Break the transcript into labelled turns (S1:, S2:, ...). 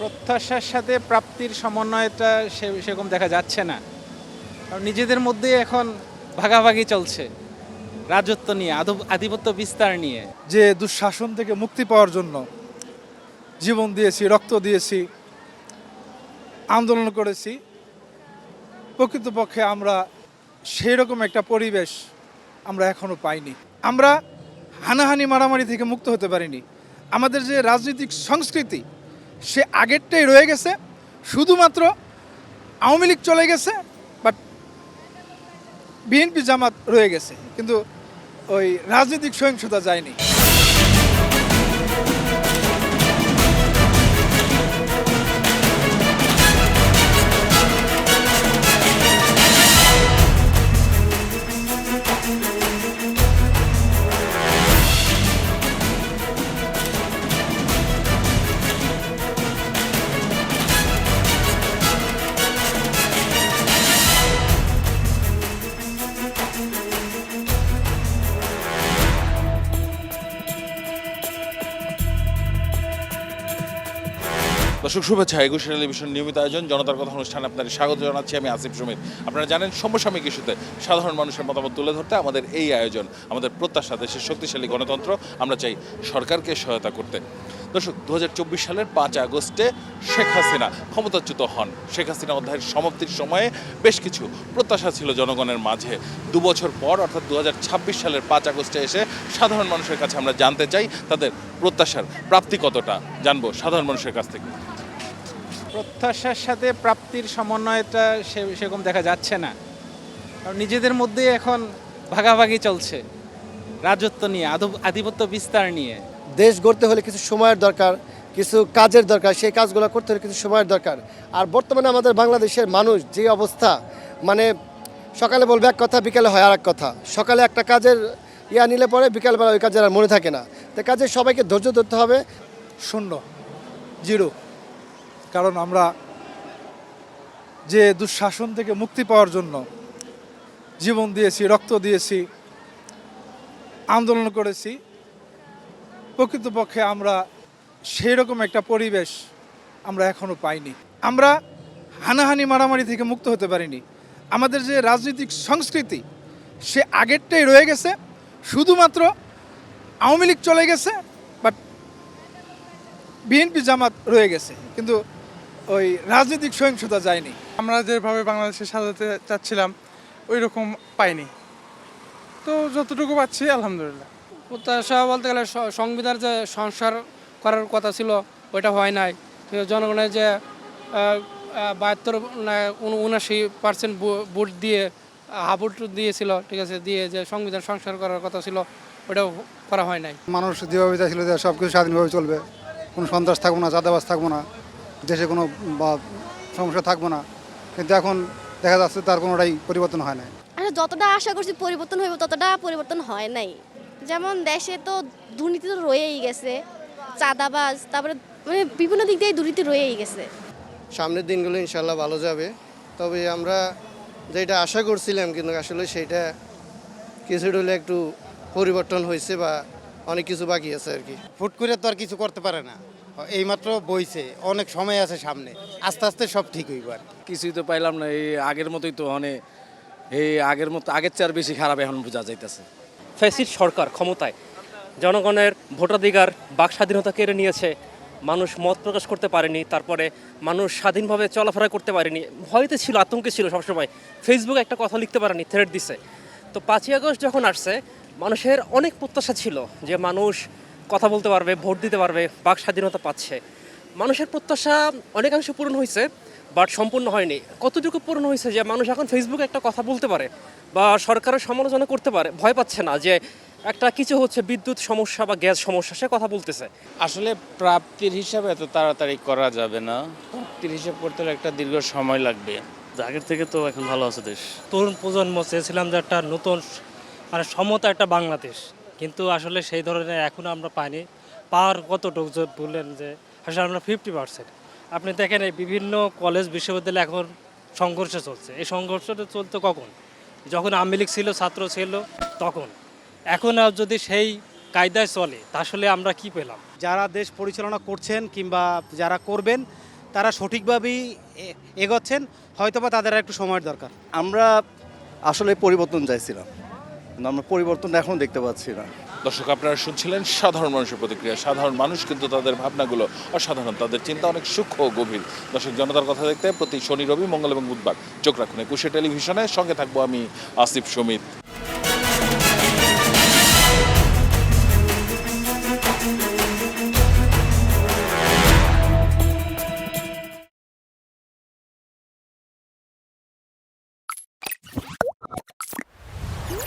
S1: প্রত্যাশার সাথে প্রাপ্তির সমন্বয়টা সেরকম দেখা যাচ্ছে না। কারণ নিজেদের মধ্যে এখন ভাগাভাগি চলছে, রাজত্ব নিয়ে, আধিপত্য বিস্তার নিয়ে।
S2: যে দুঃশাসন থেকে মুক্তি পাওয়ার জন্য জীবন দিয়েছি, রক্ত দিয়েছি, আন্দোলন করেছি, প্রকৃতপক্ষে আমরা সেই রকম একটা পরিবেশ আমরা এখনো পাইনি। আমরা হানাহানি মারামারি থেকে মুক্ত হতে পারিনি। আমাদের যে রাজনৈতিক সংস্কৃতি সে আগেরটাই রয়ে গেছে, শুধুমাত্র আওয়ামী লীগ চলে গেছে, বাট বিএনপি জামাত রয়ে গেছে, কিন্তু ওই রাজনৈতিক সহিংসতা যায়নি।
S3: দর্শক শুভেচ্ছা। 21 টেলিভিশন নিয়মিত আয়োজন জনতার কথা অনুষ্ঠানে আপনাদের স্বাগত জানাচ্ছি। আমি আসিফ সমীর। আপনারা জানেন সমসাময়িক ইস্যুতে সাধারণ মানুষের মতামত তুলে ধরতে আমাদের এই আয়োজন, আমাদের প্রত্যাশা দেশের শক্তিশালী গণতন্ত্র, আমরা চাই সরকারকে সহায়তা করতে। দর্শক, 2024 সালের 5 আগস্টে শেখ হাসিনা ক্ষমতাচ্যুত হন। শেখ হাসিনা অধ্যায়ের সমাপ্তির সময়ে বেশ কিছু প্রত্যাশা ছিল জনগণের মাঝে। 2 বছর পর অর্থাৎ 2026 সালের 5 আগস্টে এসে সাধারণ মানুষের কাছে আমরা জানতে চাই তাদের প্রত্যাশার প্রাপ্তি কতটা, জানবো সাধারণ মানুষের কাছ থেকে।
S1: প্রত্যাশার সাথে প্রাপ্তির সমন্বয়টা সেরকম দেখা যাচ্ছে না। কারণ নিজেদের মধ্যে এখন ভাগাভাগি চলছে, রাজত্ব নিয়ে, আধিপত্য বিস্তার নিয়ে।
S4: দেশ গড়তে হলে কিছু সময়ের দরকার, কিছু কাজের দরকার, সেই কাজগুলো করতে হলে কিছু সময়ের দরকার। আর বর্তমানে আমাদের বাংলাদেশের মানুষ যে অবস্থা, মানে সকালে বলবে এক কথা, বিকেলে হয় আর এক কথা। সকালে একটা কাজের নিলে পরে বিকেলবেলা ওই কাজের আর মনে থাকে না। তো কাজে সবাইকে ধৈর্য ধরতে হবে।
S2: শূন্য, জিরো। কারণ আমরা যে দুঃশাসন থেকে মুক্তি পাওয়ার জন্য জীবন দিয়েছি, রক্ত দিয়েছি, আন্দোলন করেছি, প্রকৃতপক্ষে আমরা সেই রকম একটা পরিবেশ আমরা এখনো পাইনি। আমরা হানাহানি মারামারি থেকে মুক্ত হতে পারিনি। আমাদের যে রাজনৈতিক সংস্কৃতি সে আগেরটাই রয়ে গেছে, শুধুমাত্র আওয়ামী লীগ চলে গেছে, বাট বিএনপি জামাত রয়ে গেছে, কিন্তু ওই রাজনৈতিক সহিংসতা যায়নি।
S5: আমরা যেভাবে বাংলাদেশে সাজাতে চাচ্ছিলাম ওই রকম পাইনি, তো যতটুকু পাচ্ছি আলহামদুলিল্লাহ।
S6: প্রত্যাশা বলতে গেলে সংবিধান যে সংস্কার করার কথা ছিল ওইটা হয় নাই। জনগণের যে 72-79% ভোট দিয়ে হাবুট দিয়েছিল, ঠিক আছে, দিয়ে যে সংবিধান সংস্কার করার কথা ছিল ওটাও করা হয় নাই।
S7: মানুষ যেভাবে চাইছিল যে সব কিছু স্বাধীনভাবে চলবে, কোনো সন্ত্রাস থাকবো না, চাঁদাবাজ থাকবো না, দেশে কোনো সমস্যা থাকবো না, কিন্তু এখন দেখা যাচ্ছে তার কোনোটাই পরিবর্তন হয় না।
S8: আর যতটা আশা করছি পরিবর্তন হইব ততটা পরিবর্তন হয় নাই। যেমন দেশে তো দুর্নীতি তো রয়েই গেছে, চাঁদাবাজ, তারপরে মানে বিভিন্ন দিক দিয়ে দুর্নীতি রয়েই গেছে।
S4: সামনের দিনগুলো ইনশাল্লাহ ভালো যাবে, তবে আমরা যেটা আশা করছিলাম কিন্তু আসলে সেইটা কিছুটা হলে একটু পরিবর্তন হয়েছে বা অনেক কিছু বাকি আছে আর কি।
S9: ফুট করে তো আর কিছু করতে পারে না, এইমাত্র বইছে, অনেক সময় আছে সামনে, আস্তে আস্তে সব ঠিক হইব। আর
S10: কিছুই তো পাইলাম না, এই আগের মতোই তো আগের চেয়ে আর বেশি খারাপ এখন বোঝা যাইতেছে।
S11: ফ্যাসিস্ট সরকার ক্ষমতায় জনগণের ভোটাধিকার, বাক স্বাধীনতা কেড়ে নিয়েছে, মানুষ মত প্রকাশ করতে পারেনি, তারপরে মানুষ স্বাধীনভাবে চলাফেরা করতে পারেনি, ভয়তে ছিল, আতঙ্কে ছিল সবসময়। ফেসবুকে একটা কথা লিখতে পারেনি, থ্রেড দিছে। তো 5ই আগস্ট যখন আসছে, মানুষের অনেক প্রত্যাশা ছিল যে মানুষ কথা বলতে পারবে, ভোট দিতে পারবে, বাক স্বাধীনতা পাচ্ছে। মানুষের প্রত্যাশা অনেকাংশ পূরণ হয়েছে, বাট সম্পূর্ণ হয়নি। কতটুকু পূরণ হয়েছে যে মানুষ এখন ফেসবুকে একটা কথা বলতে পারে বা সরকারের সমালোচনা করতে পারে, ভয় পাচ্ছে না যে একটা কিছু হচ্ছে, বিদ্যুৎ সমস্যা বা গ্যাস সমস্যা, সে কথা বলতেছে।
S12: আসলে প্রাপ্তির হিসাবে এত তাড়াতাড়ি করা যাবে না। প্রাপ্তির হিসাব করতে হলে একটা দীর্ঘ সময় লাগবে।
S10: আগের থেকে তো এখন ভালো আছে দেশ।
S6: তরুণ প্রজন্ম চেয়েছিলাম যে একটা নতুন মানে সমতা একটা বাংলাদেশ, কিন্তু আসলে সেই ধরনের এখনও আমরা পাইনি। পাওয়ার কতটুকু বললেন যে আসলে আমরা 50%। আপনি দেখেন এই বিভিন্ন কলেজ বিশ্ববিদ্যালয় এখন সংঘর্ষ চলছে। এই সংঘর্ষটা চলতো কখন? যখন আওয়ামী লীগ ছিল, ছাত্র ছিল তখন। এখন আর যদি সেই কায়দায় চলে তাহলে আমরা কি পেলাম?
S9: যারা দেশ পরিচালনা করছেন কিংবা যারা করবেন
S13: তারা সঠিকভাবেই এগোচ্ছেন, হয়তোবা তাদের আর একটু সময়ের দরকার।
S4: আমরা আসলে পরিবর্তন চাইছিলাম, কিন্তু আমরা পরিবর্তন এখনও দেখতে পাচ্ছি না।
S3: দর্শক, আপনারা শুনছিলেন সাধারণ মানুষের প্রতিক্রিয়া। সাধারণ মানুষ কিন্তু তাদের ভাবনাগুলো অসাধারণ, তাদের চিন্তা অনেক সূক্ষ্ম ও গভীর। দর্শক, জনতার কথা দেখতে প্রতি শনি, রবি, মঙ্গল এবং বুধবার চোখ রাখুন একুশে টেলিভিশনে। সঙ্গে থাকবো আমি আসিফ সুমিত।